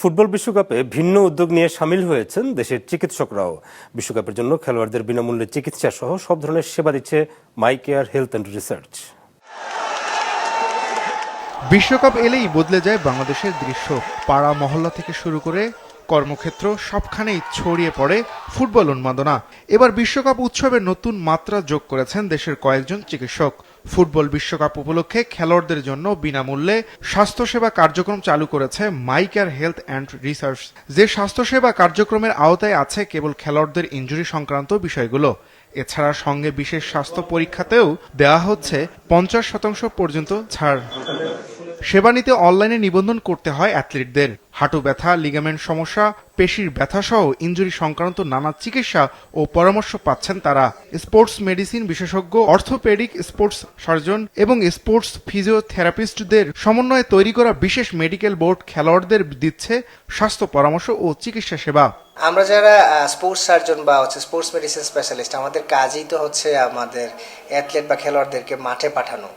Football বিশ্বকাপে ভিন্ন উদ্যোগ নিয়ে সামিল হয়েছেন দেশের চিকিৎসকরাও। বিশ্বকাপের জন্য খেলোয়াড়দের বিনামূল্যে চিকিৎসা সহ সব ধরনের সেবা দিচ্ছে মাই কেয়ার হেলথ অ্যান্ড রিসার্চ। বিশ্বকাপ এলেই বদলে যায় বাংলাদেশের দৃশ্য। পাড়া মহল্লা থেকে শুরু করে কর্মক্ষেত্র সবখানেই ছড়িয়ে পড়ে ফুটবল উন্মাদনা। এবার বিশ্বকাপ উৎসবে নতুন মাত্রা যোগ করেছেন দেশের কয়েকজন চিকিৎসক। ফুটবল বিশ্বকাপ উপলক্ষে খেলোয়াড়দের জন্য বিনামূল্যে স্বাস্থ্যসেবা কার্যক্রম চালু করেছে মাই কেয়ার হেলথ অ্যান্ড রিসার্চ। যে স্বাস্থ্যসেবা কার্যক্রমের আওতায় আছে কেবল খেলোয়াড়দের ইনজুরি সংক্রান্ত বিষয়গুলো। এছাড়া সঙ্গে বিশেষ স্বাস্থ্য পরীক্ষাতেও দেওয়া হচ্ছে 50% পর্যন্ত ছাড়। সেবা নিতে অনলাইনে নিবন্ধন করতে হয় অ্যাথলিটদের। হাঁটু ব্যথা, লিগামেন্ট সমস্যা, পেশির ব্যথা সহ ইনজুরি সংক্রান্ত নানা চিকিৎসা ও পরামর্শ পাচ্ছেন তারা। স্পোর্টস মেডিসিন বিশেষজ্ঞ, অর্থোপেডিক, স্পোর্টস সার্জন এবং স্পোর্টস ফিজিওথেরাপিস্টদের সমন্বয়ে তৈরি করা বিশেষ মেডিকেল বোর্ড খেলোয়াড়দের দিচ্ছে স্বাস্থ্য পরামর্শ ও চিকিৎসা সেবা। আমরা যারা স্পোর্টস সার্জন বা স্পোর্টস মেডিসিন স্পেশালিস্ট, আমাদের কাজই তো হচ্ছে আমাদের অ্যাথলেট বা খেলোয়াড়দেরকে মাঠে পাঠানো,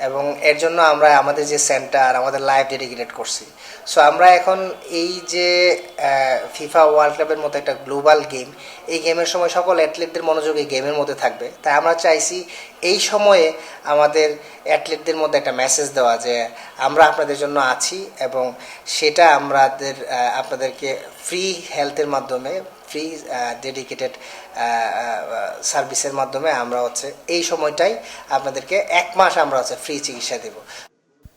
এবং এর জন্য আমরা আমাদের যে সেন্টার, আমাদের লাইভ ডেডিকেটেড করছি। সো আমরা এখন এই যে ফিফা ওয়ার্ল্ড কাপের মতো একটা গ্লোবাল গেম, এই গেমের সময় সকল অ্যাথলেটদের মনোযোগ এই গেমের মধ্যে থাকবে। তাই আমরা চাইছি এই সময়ে আমাদের অ্যাথলেটদের মধ্যে একটা মেসেজ দেওয়া যে আমরা আপনাদের জন্য আছি, এবং সেটা আপনাদেরকে ফ্রি হেলথের মাধ্যমে, ফ্রি ডেডিকেটেড সার্ভিসের মাধ্যমে আমরা এই সময়টাই আপনাদেরকে 1 মাস আমরা ফ্রি চিকিৎসা দেব।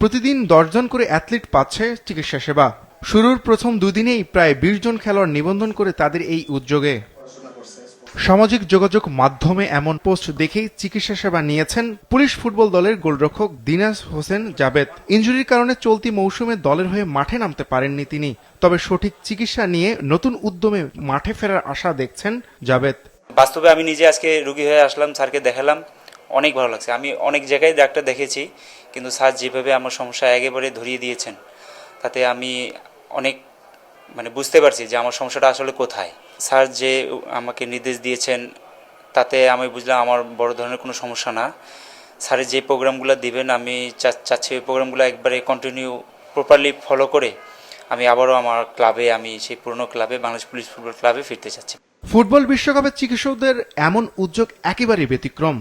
প্রতিদিন 10 জন করে অ্যাথলিট পাচ্ছে চিকিৎসা সেবা। শুরুর প্রথম দুদিনেই প্রায় 20 জন খেলোয়াড় নিবন্ধন করে তাদের এই উদ্যোগে। সামাজিক যোগাযোগ মাধ্যমে এমন পোস্ট দেখেই চিকিৎসা সেবা নিয়েছেন পুলিশ ফুটবল দলের গোলরক্ষক দিনাজ হোসেন জাবেদ। ইনজুরির কারণে চলতি মৌসুমে দলের হয়ে মাঠে নামতে পারেননি তিনি। তবে সঠিক চিকিৎসা নিয়ে নতুন উদ্যমে মাঠে ফেরার আশা দেখছেন জাবেদ। বাস্তবে আমি নিজে আজকে রোগী হয়ে আসলাম, স্যারকে দেখালাম, অনেক ভালো লাগছে। আমি অনেক জায়গায় ডাক্তার দেখেছি, কিন্তু স্যার যেভাবে আমার সমস্যা একেবারে ধরিয়ে দিয়েছেন, তাতে আমি অনেক বুঝতে পারছি যে আমার সমস্যাটা আসলে কোথায়। স্যার যে আমাকে নির্দেশ দিয়েছেন তাতে আমি বুঝলাম আমার বড় ধরনের কোনো সমস্যা না। স্যারের যে প্রোগ্রামগুলো দিবেন আমি চাচ্ছি ওই প্রোগ্রামগুলো একবারে কন্টিনিউ প্রপারলি ফলো করে আমি আবারও আমার ক্লাবে, আমি সেই পুরনো ক্লাবে, বাংলাদেশ পুলিশ ফুটবল ক্লাবে ফিরতে চাচ্ছি। ফুটবল বিশ্বকাপের চিকিৎসকদের এমন উদ্যোগ একেবারেই ব্যতিক্রম।